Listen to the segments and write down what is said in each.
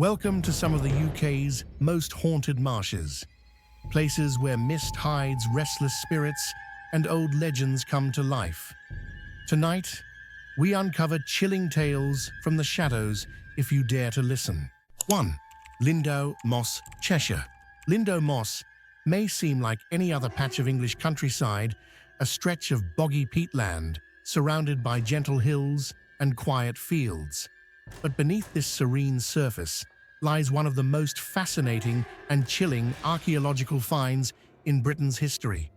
Welcome to some of the UK's most haunted marshes, places where mist hides restless spirits and old legends come to life. Tonight, we uncover chilling tales from the shadows if you dare to listen. 1. Lindo Moss, Cheshire. Lindo Moss may seem like any other patch of English countryside, a stretch of boggy peatland surrounded by gentle hills and quiet fields. But beneath this serene surface lies one of the most fascinating and chilling archaeological finds in Britain's history.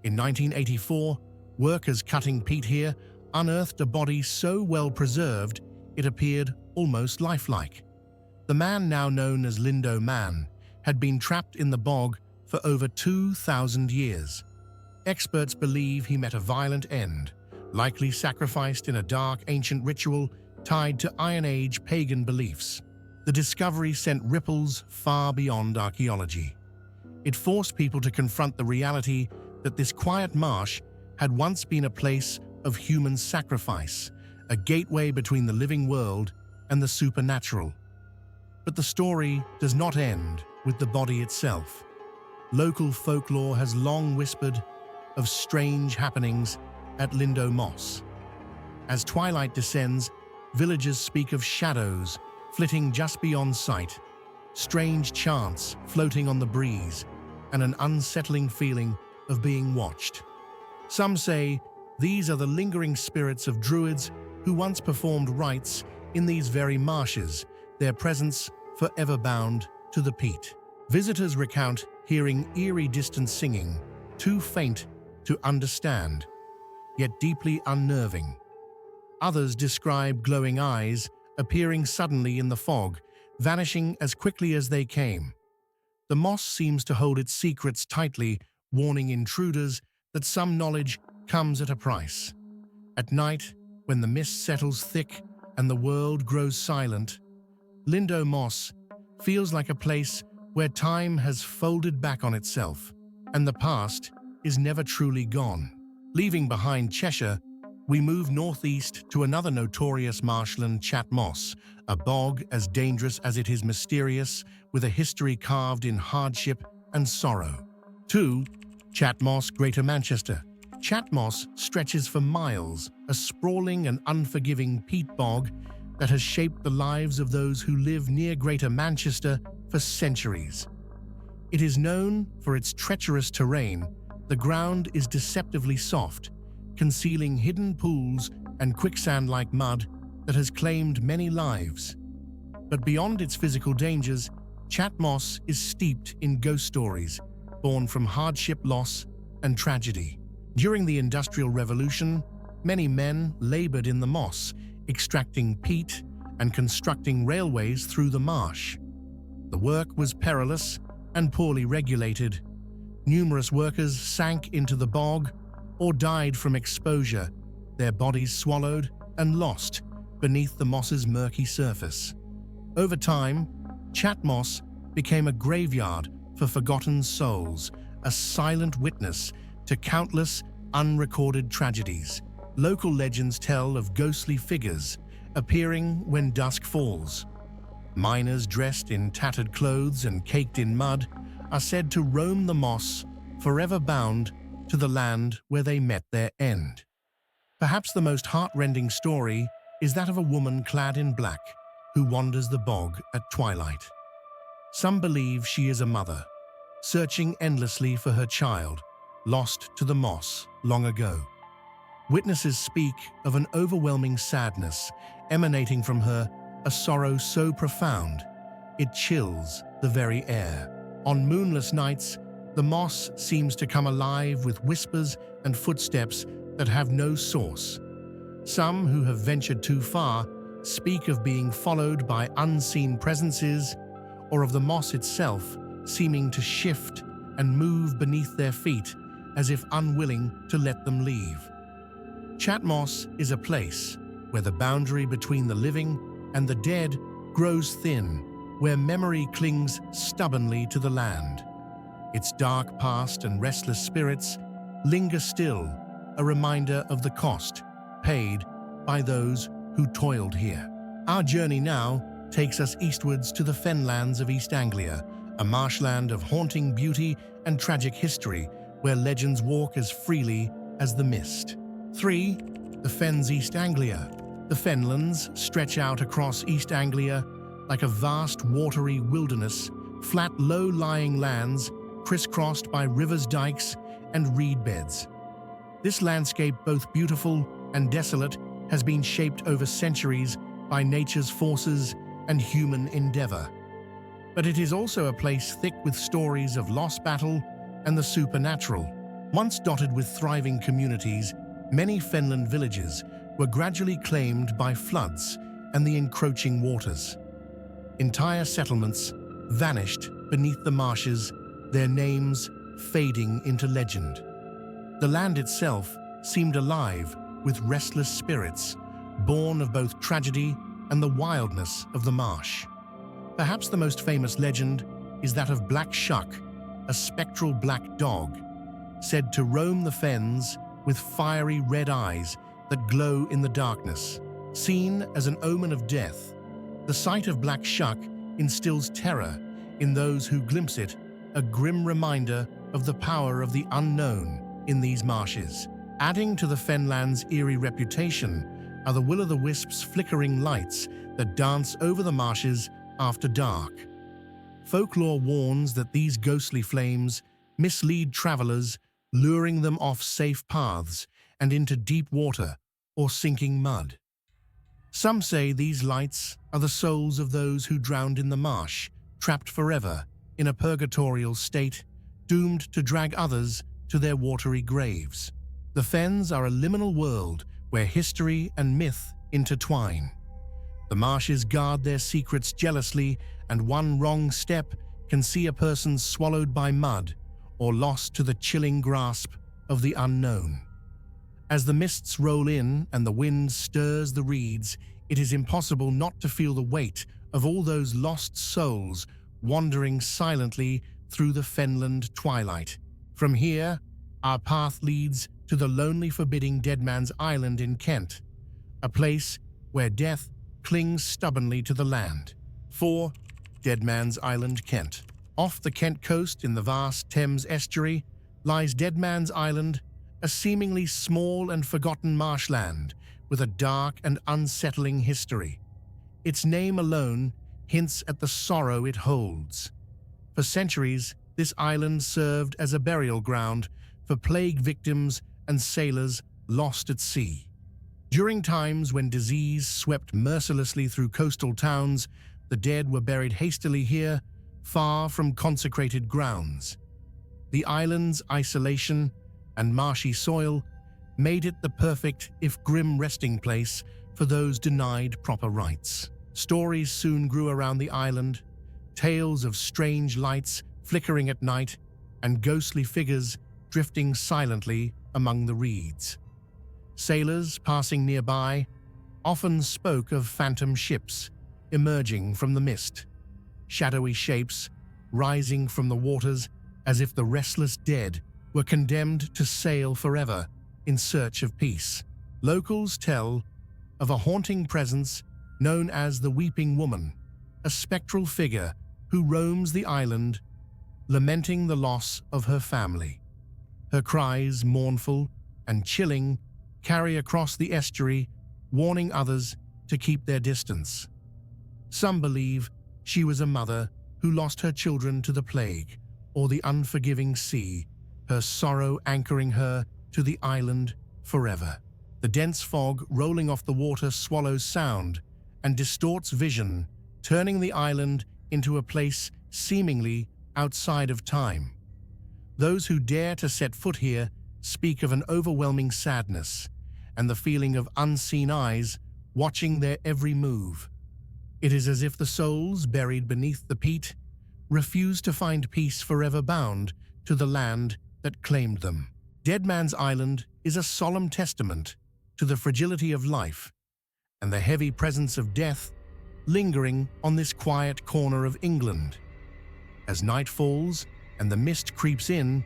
In 1984, workers cutting peat here unearthed a body so well preserved it appeared almost lifelike. The man, now known as Lindo Man, had been trapped in the bog for over 2,000 years. Experts believe he met a violent end, likely sacrificed in a dark ancient ritual tied to Iron Age pagan beliefs. The discovery sent ripples far beyond archaeology. It forced people to confront the reality that this quiet marsh had once been a place of human sacrifice, a gateway between the living world and the supernatural. But the story does not end with the body itself. Local folklore has long whispered of strange happenings at Lindo Moss. As twilight descends, villagers speak of shadows flitting just beyond sight, strange chants floating on the breeze, and an unsettling feeling of being watched. Some say these are the lingering spirits of druids who once performed rites in these very marshes, their presence forever bound to the peat. Visitors recount hearing eerie distant singing, too faint to understand, yet deeply unnerving. Others describe glowing eyes appearing suddenly in the fog, vanishing as quickly as they came. The moss seems to hold its secrets tightly, warning intruders that some knowledge comes at a price. At night, when the mist settles thick and the world grows silent, Lindo Moss feels like a place where time has folded back on itself, and the past is never truly gone. Leaving behind Cheshire, we move northeast to another notorious marshland, Chat Moss, a bog as dangerous as it is mysterious, with a history carved in hardship and sorrow. 2. Chat Moss, Greater Manchester. Chat Moss stretches for miles, a sprawling and unforgiving peat bog that has shaped the lives of those who live near Greater Manchester for centuries. It is known for its treacherous terrain. The ground is deceptively soft, concealing hidden pools and quicksand-like mud that has claimed many lives. But beyond its physical dangers, Chat Moss is steeped in ghost stories, born from hardship, loss, and tragedy. During the Industrial Revolution, many men labored in the moss, extracting peat and constructing railways through the marsh. The work was perilous and poorly regulated. Numerous workers sank into the bog or died from exposure, their bodies swallowed and lost beneath the moss's murky surface. Over time, Chat Moss became a graveyard for forgotten souls, a silent witness to countless unrecorded tragedies. Local legends tell of ghostly figures appearing when dusk falls. Miners dressed in tattered clothes and caked in mud are said to roam the moss, forever bound to the land where they met their end. Perhaps the most heart-rending story is that of a woman clad in black who wanders the bog at twilight. Some believe she is a mother, searching endlessly for her child, lost to the moss long ago. Witnesses speak of an overwhelming sadness emanating from her, a sorrow so profound it chills the very air. On moonless nights, the moss seems to come alive with whispers and footsteps that have no source. Some who have ventured too far speak of being followed by unseen presences, or of the moss itself seeming to shift and move beneath their feet as if unwilling to let them leave. Chat Moss is a place where the boundary between the living and the dead grows thin, where memory clings stubbornly to the land. Its dark past and restless spirits linger still, a reminder of the cost paid by those who toiled here. Our journey now takes us eastwards to the Fenlands of East Anglia, a marshland of haunting beauty and tragic history where legends walk as freely as the mist. 3. The Fens East Anglia. The Fenlands stretch out across East Anglia like a vast watery wilderness, flat low-lying lands crisscrossed by rivers, dikes, and reed beds. This landscape, both beautiful and desolate, has been shaped over centuries by nature's forces and human endeavor. But it is also a place thick with stories of lost battle and the supernatural. Once dotted with thriving communities, many Fenland villages were gradually claimed by floods and the encroaching waters. Entire settlements vanished beneath the marshes, their names fading into legend. The land itself seemed alive with restless spirits, born of both tragedy and the wildness of the marsh. Perhaps the most famous legend is that of Black Shuck, a spectral black dog, said to roam the fens with fiery red eyes that glow in the darkness. Seen as an omen of death, the sight of Black Shuck instills terror in those who glimpse it, a grim reminder of the power of the unknown in these marshes. Adding to the Fenlands' eerie reputation are the will-o'-the-wisps flickering lights that dance over the marshes after dark. Folklore warns that these ghostly flames mislead travelers, luring them off safe paths and into deep water or sinking mud. Some say these lights are the souls of those who drowned in the marsh, trapped forever in a purgatorial state, doomed to drag others to their watery graves. The Fens are a liminal world where history and myth intertwine. The marshes guard their secrets jealously, and one wrong step can see a person swallowed by mud or lost to the chilling grasp of the unknown. As the mists roll in and the wind stirs the reeds, it is impossible not to feel the weight of all those lost souls wandering silently through the Fenland twilight. From here, our path leads to the lonely, forbidding Deadman's Island in Kent, a place where death clings stubbornly to the land. 4. Deadman's Island, Kent. Off the Kent coast in the vast Thames estuary lies Deadman's Island, a seemingly small and forgotten marshland with a dark and unsettling history. Its name alone hints at the sorrow it holds. For centuries, this island served as a burial ground for plague victims and sailors lost at sea. During times when disease swept mercilessly through coastal towns, the dead were buried hastily here, far from consecrated grounds. The island's isolation and marshy soil made it the perfect, if grim, resting place for those denied proper rites. Stories soon grew around the island, tales of strange lights flickering at night and ghostly figures drifting silently among the reeds. Sailors passing nearby often spoke of phantom ships emerging from the mist, shadowy shapes rising from the waters as if the restless dead were condemned to sail forever in search of peace. Locals tell of a haunting presence known as the Weeping Woman, a spectral figure who roams the island, lamenting the loss of her family. Her cries, mournful and chilling, carry across the estuary, warning others to keep their distance. Some believe she was a mother who lost her children to the plague or the unforgiving sea, her sorrow anchoring her to the island forever. The dense fog rolling off the water swallows sound and distorts vision, turning the island into a place seemingly outside of time. Those who dare to set foot here speak of an overwhelming sadness and the feeling of unseen eyes watching their every move. It is as if the souls buried beneath the peat refuse to find peace, forever bound to the land that claimed them. Deadman's Island is a solemn testament to the fragility of life and the heavy presence of death lingering on this quiet corner of England. As night falls and the mist creeps in,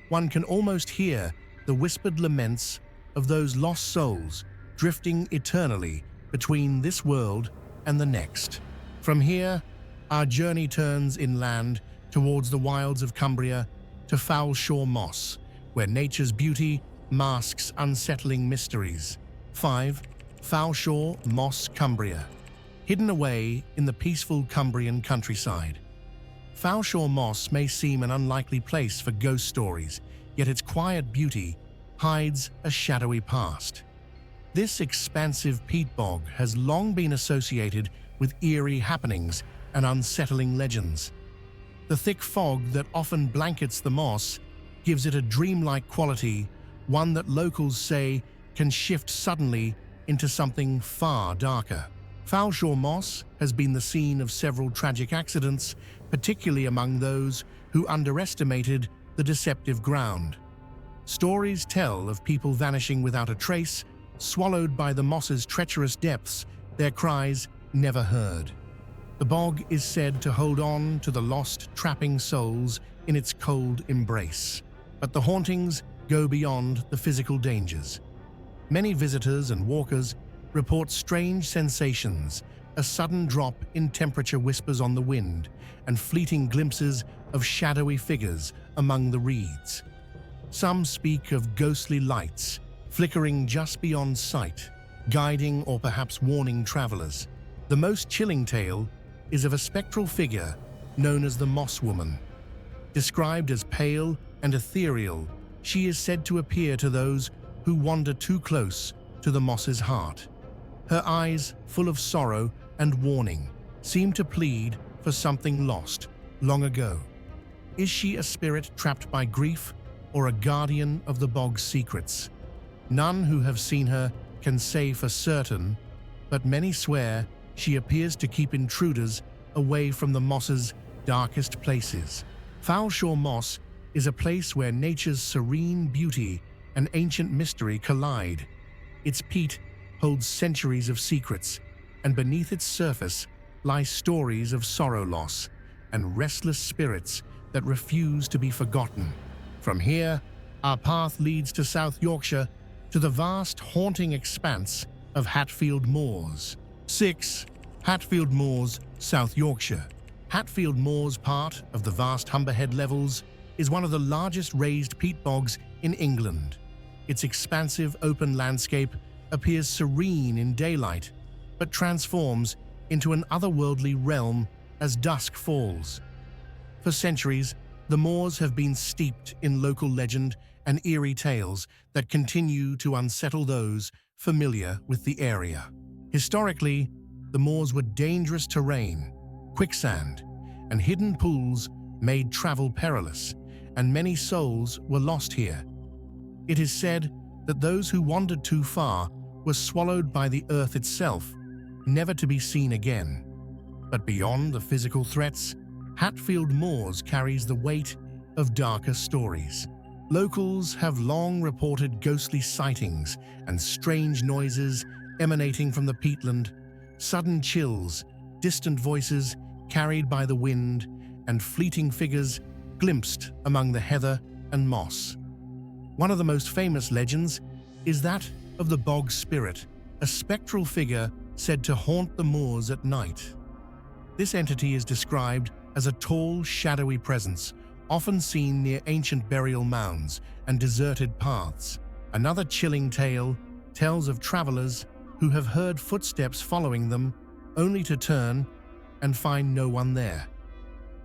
one can almost hear the whispered laments of those lost souls drifting eternally between this world and the next. From here, our journey turns inland towards the wilds of Cumbria to Fowlshore Moss, where nature's beauty masks unsettling mysteries. 5. Fowlshore Moss, Cumbria. Hidden away in the peaceful Cumbrian countryside. Fowlshore Moss may seem an unlikely place for ghost stories, yet its quiet beauty hides a shadowy past. This expansive peat bog has long been associated with eerie happenings and unsettling legends. The thick fog that often blankets the moss gives it a dreamlike quality, one that locals say can shift suddenly into something far darker. Fowlshore Moss has been the scene of several tragic accidents, particularly among those who underestimated the deceptive ground. Stories tell of people vanishing without a trace, swallowed by the moss's treacherous depths, their cries never heard. The bog is said to hold on to the lost, trapping souls in its cold embrace. But the hauntings go beyond the physical dangers. Many visitors and walkers report strange sensations, a sudden drop in temperature whispers on the wind, and fleeting glimpses of shadowy figures among the reeds. Some speak of ghostly lights flickering just beyond sight, guiding or perhaps warning travelers. The most chilling tale is of a spectral figure known as the Moss Woman. Described as pale and ethereal, she is said to appear to those who wander too close to the moss's heart. Her eyes, full of sorrow and warning, seem to plead for something lost long ago. Is she a spirit trapped by grief or a guardian of the bog's secrets? None who have seen her can say for certain, but many swear she appears to keep intruders away from the moss's darkest places. Fowlshore Moss is a place where nature's serene beauty and ancient mystery collide. Its peat holds centuries of secrets, and beneath its surface lie stories of sorrow, loss, and restless spirits that refuse to be forgotten. From here, our path leads to South Yorkshire, to the vast haunting expanse of Hatfield Moors. 6. Hatfield Moors, South Yorkshire. Hatfield Moors, part of the vast Humberhead Levels, is one of the largest raised peat bogs in England. Its expansive open landscape appears serene in daylight, but transforms into an otherworldly realm as dusk falls. For centuries, the moors have been steeped in local legend and eerie tales that continue to unsettle those familiar with the area. Historically, the moors were dangerous terrain. Quicksand and hidden pools made travel perilous, and many souls were lost here. It is said that those who wandered too far were swallowed by the earth itself, never to be seen again. But beyond the physical threats, Hatfield Moors carries the weight of darker stories. Locals have long reported ghostly sightings and strange noises emanating from the peatland, sudden chills, distant voices carried by the wind, and fleeting figures glimpsed among the heather and moss. One of the most famous legends is that of the bog spirit, a spectral figure said to haunt the moors at night. This entity is described as a tall, shadowy presence, often seen near ancient burial mounds and deserted paths. Another chilling tale tells of travelers who have heard footsteps following them, only to turn and find no one there.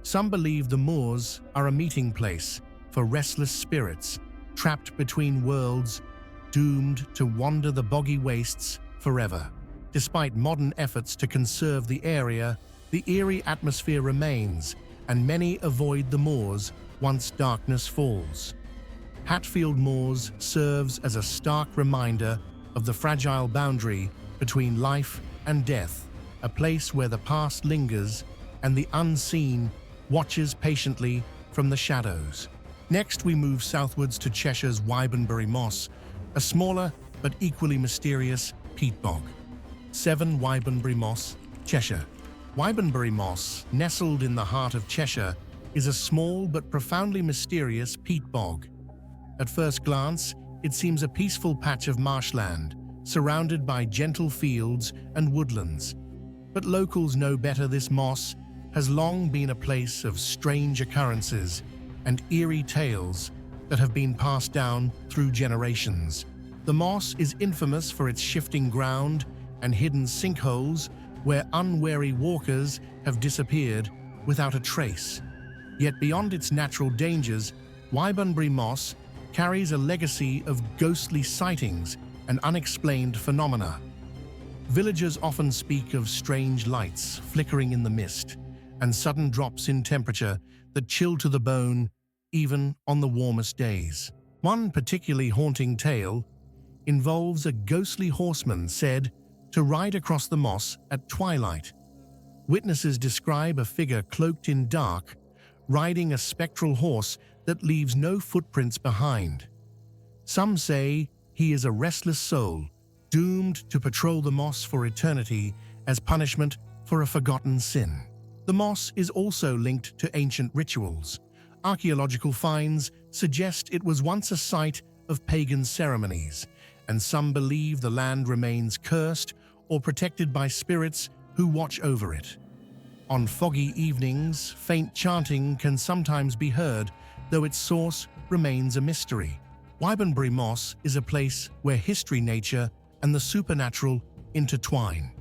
Some believe the moors are a meeting place for restless spirits trapped between worlds, doomed to wander the boggy wastes forever. Despite modern efforts to conserve the area, the eerie atmosphere remains, and many avoid the moors once darkness falls. Hatfield Moors serves as a stark reminder of the fragile boundary between life and death, a place where the past lingers and the unseen watches patiently from the shadows. Next, we move southwards to Cheshire's Wyenbury Moss, a smaller but equally mysterious peat bog. 7. Wyenbury Moss, Cheshire. Wyenbury Moss, nestled in the heart of Cheshire, is a small but profoundly mysterious peat bog. At first glance, it seems a peaceful patch of marshland, surrounded by gentle fields and woodlands. But locals know better. This moss has long been a place of strange occurrences and eerie tales that have been passed down through generations. The moss is infamous for its shifting ground and hidden sinkholes where unwary walkers have disappeared without a trace. Yet beyond its natural dangers, Wyenbury Moss carries a legacy of ghostly sightings and unexplained phenomena. Villagers often speak of strange lights flickering in the mist and sudden drops in temperature that chill to the bone even on the warmest days. One particularly haunting tale involves a ghostly horseman said to ride across the moss at twilight. Witnesses describe a figure cloaked in dark, riding a spectral horse that leaves no footprints behind. Some say he is a restless soul, doomed to patrol the moss for eternity as punishment for a forgotten sin. The moss is also linked to ancient rituals. Archaeological finds suggest it was once a site of pagan ceremonies, and some believe the land remains cursed or protected by spirits who watch over it. On foggy evenings, faint chanting can sometimes be heard, though its source remains a mystery. Wyenbury Moss is a place where history, nature, and the supernatural intertwine.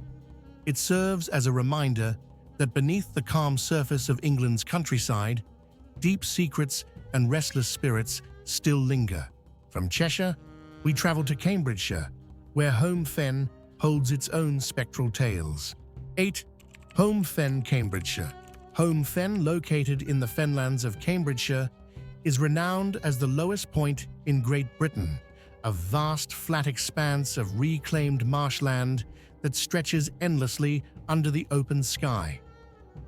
It serves as a reminder that beneath the calm surface of England's countryside, deep secrets and restless spirits still linger. From Cheshire, we travel to Cambridgeshire, where Homefen holds its own spectral tales. 8. Homefen Cambridgeshire. Homefen, located in the Fenlands of Cambridgeshire, is renowned as the lowest point in Great Britain, a vast flat expanse of reclaimed marshland that stretches endlessly under the open sky.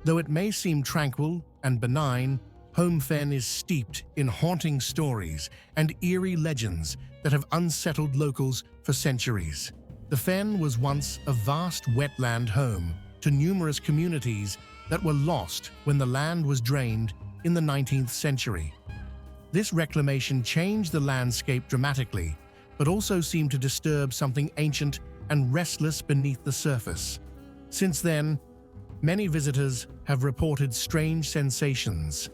Though it may seem tranquil and benign, Homefen is steeped in haunting stories and eerie legends that have unsettled locals for centuries. The fen was once a vast wetland home to numerous communities that were lost when the land was drained in the 19th century. This reclamation changed the landscape dramatically, but also seemed to disturb something ancient and restless beneath the surface. Since then, many visitors have reported strange sensations: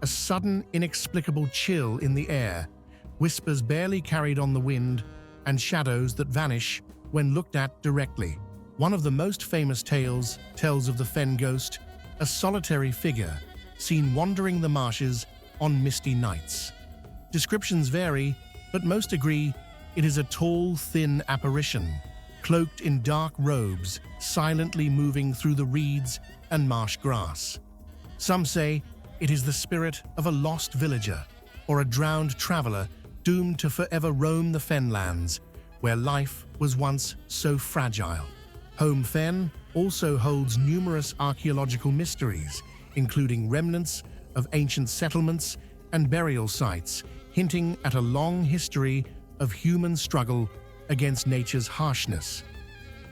a sudden, inexplicable chill in the air, whispers barely carried on the wind, and shadows that vanish when looked at directly. One of the most famous tales tells of the fen ghost, a solitary figure seen wandering the marshes on misty nights. Descriptions vary, but most agree it is a tall, thin apparition, cloaked in dark robes, silently moving through the reeds and marsh grass. Some say it is the spirit of a lost villager or a drowned traveler doomed to forever roam the Fenlands, where life was once so fragile. Homefen also holds numerous archaeological mysteries, including remnants of ancient settlements and burial sites, hinting at a long history of human struggle against nature's harshness.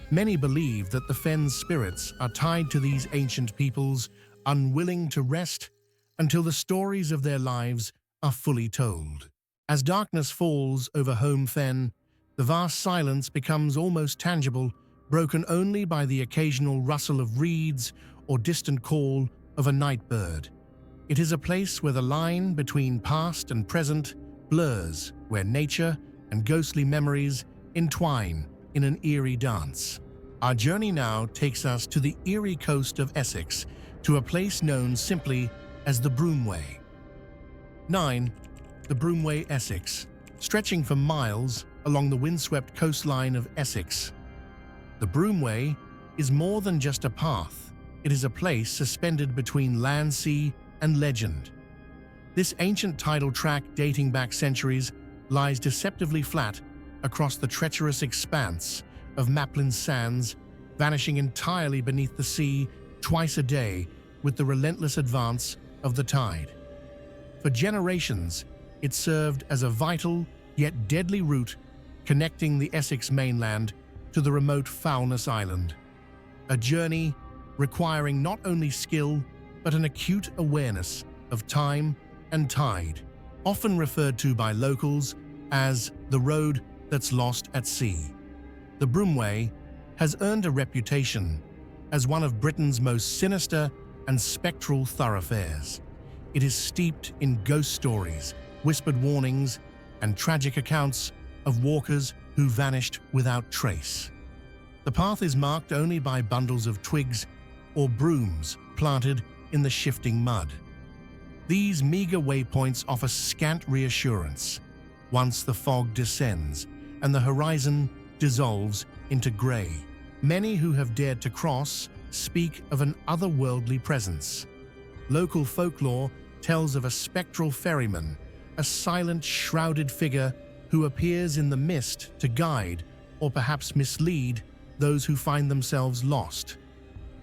Many believe that the fen's spirits are tied to these ancient peoples, unwilling to rest until the stories of their lives are fully told. As darkness falls over Homefen, the vast silence becomes almost tangible, broken only by the occasional rustle of reeds or distant call of a night bird. It is a place where the line between past and present blurs, where nature and ghostly memories entwine in an eerie dance. Our journey now takes us to the Eerie coast of Essex, to a place known simply as the Broomway. 9. The Broomway Essex. Stretching for miles along the windswept coastline of Essex, the Broomway is more than just a path. It is a place suspended between land, sea, and legend. This ancient tidal tract, dating back centuries, lies deceptively flat across the treacherous expanse of Maplin Sands, vanishing entirely beneath the sea twice a day with the relentless advance of the tide. For generations, it served as a vital yet deadly route connecting the Essex mainland to the remote Fowlshore Island. A journey requiring not only skill, but an acute awareness of time and tide, often referred to by locals as the road that's lost at sea. The Broomway has earned a reputation as one of Britain's most sinister and spectral thoroughfares. It is steeped in ghost stories, whispered warnings, and tragic accounts of walkers who vanished without trace. The path is marked only by bundles of twigs or brooms planted in the shifting mud. These meager waypoints offer scant reassurance once the fog descends and the horizon dissolves into grey. Many who have dared to cross speak of an otherworldly presence. Local folklore tells of a spectral ferryman, a silent, shrouded figure who appears in the mist to guide or perhaps mislead those who find themselves lost.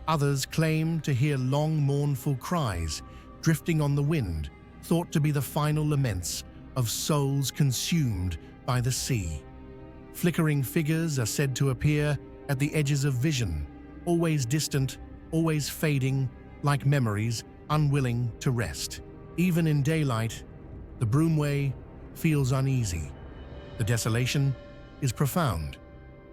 Others claim to hear long, mournful cries drifting on the wind, thought to be the final laments of souls consumed by the sea. Flickering figures are said to appear at the edges of vision, always distant, always fading, like memories unwilling to rest. Even in daylight, the Broomway feels uneasy. The desolation is profound.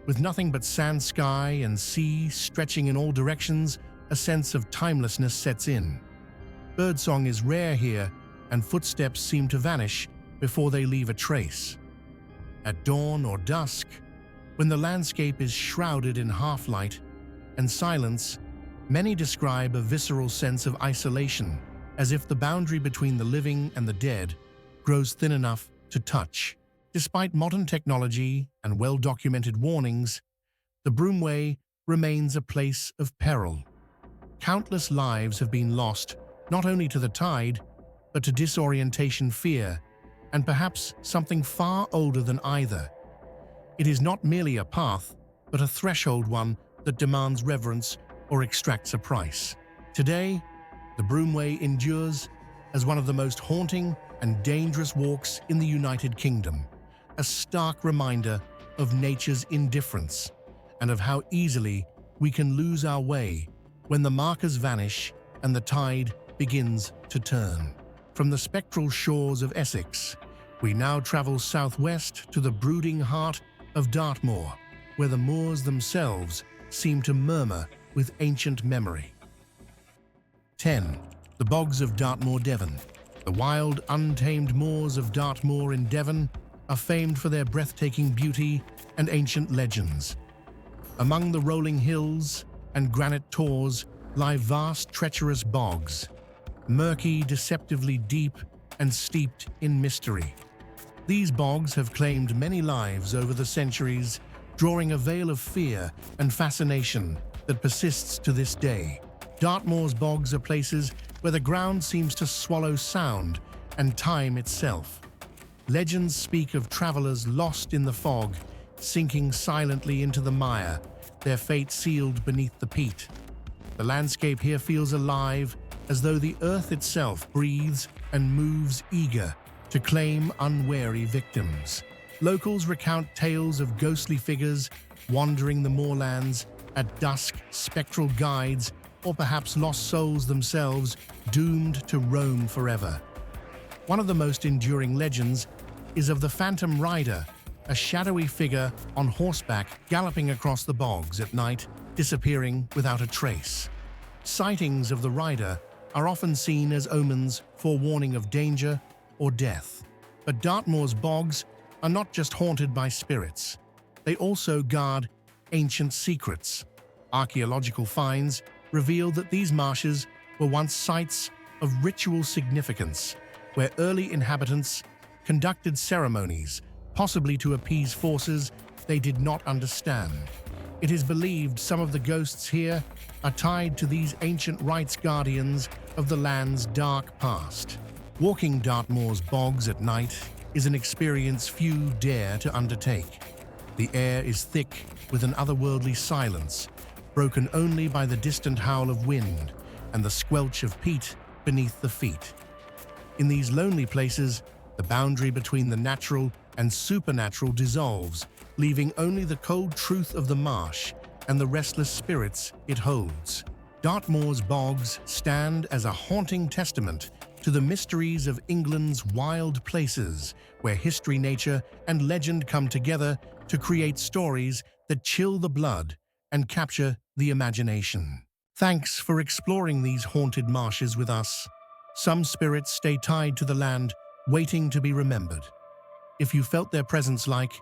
With nothing but sand sky and sea stretching in all directions, a sense of timelessness sets in. Birdsong is rare here, and footsteps seem to vanish before they leave a trace. At dawn or dusk, when the landscape is shrouded in half-light and silence, many describe a visceral sense of isolation, as if the boundary between the living and the dead grows thin enough to touch. Despite modern technology and well-documented warnings, the Broomway remains a place of peril. Countless lives have been lost, not only to the tide, but to disorientation, fear, and perhaps something far older than either. It is not merely a path, but a threshold one that demands reverence or extracts a price. Today, the Broomway endures as one of the most haunting and dangerous walks in the United Kingdom, a stark reminder of nature's indifference and of how easily we can lose our way when the markers vanish and the tide begins to turn. From the spectral shores of Essex, we now travel southwest to the brooding heart of Dartmoor, where the moors themselves seem to murmur with ancient memory. 10. The bogs of Dartmoor Devon. The wild, untamed moors of Dartmoor in Devon are famed for their breathtaking beauty and ancient legends. Among the rolling hills and granite tors lie vast, treacherous bogs, murky, deceptively deep, and steeped in mystery. These bogs have claimed many lives over the centuries, drawing a veil of fear and fascination that persists to this day. Dartmoor's bogs are places where the ground seems to swallow sound and time itself. Legends speak of travelers lost in the fog, sinking silently into the mire, their fate sealed beneath the peat. The landscape here feels alive, as though the earth itself breathes and moves, eager to claim unwary victims. Locals recount tales of ghostly figures wandering the moorlands at dusk, spectral guides, or perhaps lost souls themselves doomed to roam forever. One of the most enduring legends is of the Phantom Rider, a shadowy figure on horseback galloping across the bogs at night, disappearing without a trace. Sightings of the rider are often seen as omens forewarning of danger or death. But Dartmoor's bogs are not just haunted by spirits. They also guard ancient secrets. Archaeological finds reveal that these marshes were once sites of ritual significance, where early inhabitants conducted ceremonies, possibly to appease forces they did not understand. It is believed some of the ghosts here are tied to these ancient rites, guardians of the land's dark past. Walking Dartmoor's bogs at night is an experience few dare to undertake. The air is thick with an otherworldly silence, broken only by the distant howl of wind and the squelch of peat beneath the feet. In these lonely places, the boundary between the natural and supernatural dissolves, leaving only the cold truth of the marsh and the restless spirits it holds. Dartmoor's bogs stand as a haunting testament to the mysteries of England's wild places, where history, nature, and legend come together to create stories that chill the blood and capture the imagination. Thanks for exploring these haunted marshes with us. Some spirits stay tied to the land, waiting to be remembered. If you felt their presence, like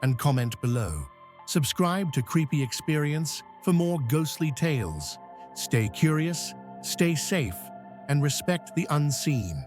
and comment below. Subscribe to Creepy Experience for more ghostly tales. Stay curious, stay safe, and respect the unseen.